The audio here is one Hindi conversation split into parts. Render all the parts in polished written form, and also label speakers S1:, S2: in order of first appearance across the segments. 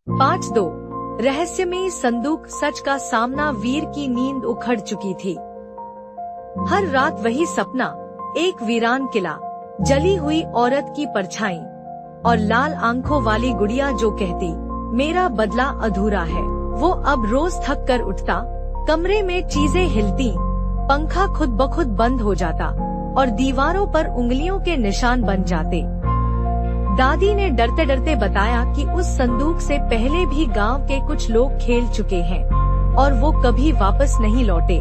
S1: 5-2 रहस्यमयी संदूक। सच का सामना। वीर की नींद उखड़ चुकी थी। हर रात वही सपना, एक वीरान किला, जली हुई औरत की परछाई और लाल आंखों वाली गुड़िया जो कहती मेरा बदला अधूरा है। वो अब रोज थक कर उठता, कमरे में चीजें हिलती, पंखा खुद ब खुद बंद हो जाता और दीवारों पर उंगलियों के निशान बन जाते। दादी ने डरते डरते बताया कि उस संदूक से पहले भी गांव के कुछ लोग खेल चुके हैं और वो कभी वापस नहीं लौटे।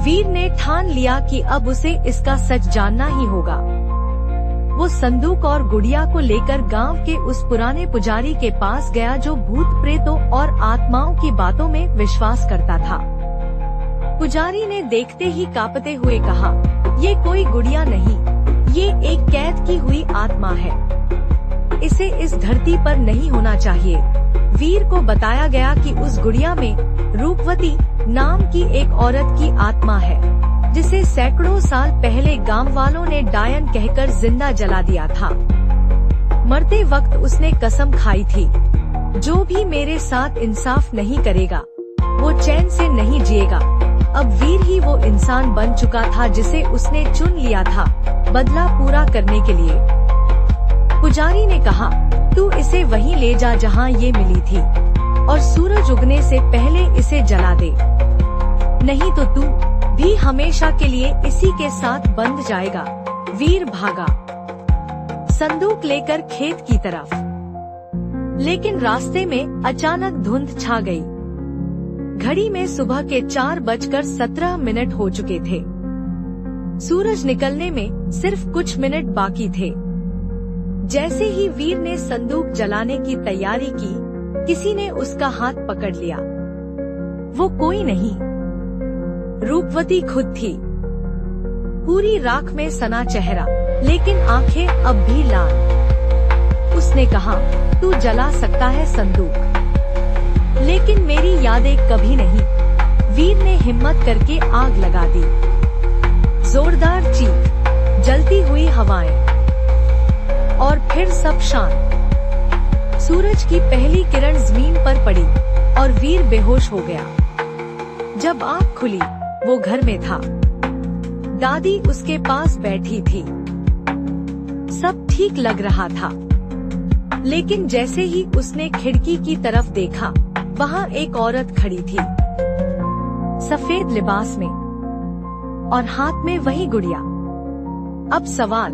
S1: वीर ने ठान लिया कि अब उसे इसका सच जानना ही होगा। वो संदूक और गुड़िया को लेकर गांव के उस पुराने पुजारी के पास गया जो भूत प्रेतों और आत्माओं की बातों में विश्वास करता था। पुजारी ने देखते ही कांपते हुए कहा, ये कोई गुड़िया नहीं, ये एक कैद की हुई आत्मा है। इसे इस धरती पर नहीं होना चाहिए। वीर को बताया गया कि उस गुड़िया में रूपवती नाम की एक औरत की आत्मा है, जिसे सैकड़ों साल पहले गांव वालों ने डायन कहकर जिंदा जला दिया था। मरते वक्त उसने कसम खाई थी, जो भी मेरे साथ इंसाफ नहीं करेगा वो चैन से नहीं जिएगा। अब वीर ही वो इंसान बन चुका था जिसे उसने चुन लिया था बदला पूरा करने के लिए। पुजारी ने कहा, तू इसे वहीं ले जा जहां ये मिली थी और सूरज उगने से पहले इसे जला दे, नहीं तो तू भी हमेशा के लिए इसी के साथ बंध जाएगा। वीर भागा संदूक लेकर खेत की तरफ, लेकिन रास्ते में अचानक धुंध छा गई। घड़ी में सुबह के 4:17 हो चुके थे। सूरज निकलने में सिर्फ कुछ मिनट बाकी थे। जैसे ही वीर ने संदूक जलाने की तैयारी की, किसी ने उसका हाथ पकड़ लिया। वो कोई नहीं, रूपवती खुद थी। पूरी राख में सना चेहरा, लेकिन आंखें अब भी लाल। उसने कहा, तू जला सकता है संदूक, लेकिन मेरी यादें कभी नहीं। वीर ने हिम्मत करके आग लगा दी। जोरदार चीख, जलती हुई हवाएं और फिर सब शांत। सूरज की पहली किरण जमीन पर पड़ी और वीर बेहोश हो गया। जब आँख खुली, वो घर में था। दादी उसके पास बैठी थी। सब ठीक लग रहा था, लेकिन जैसे ही उसने खिड़की की तरफ देखा, वहाँ एक औरत खड़ी थी, सफेद लिबास में और हाथ में वही गुड़िया। अब सवाल,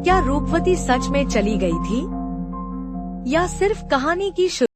S1: क्या रूपवती सच में चली गई थी या सिर्फ कहानी की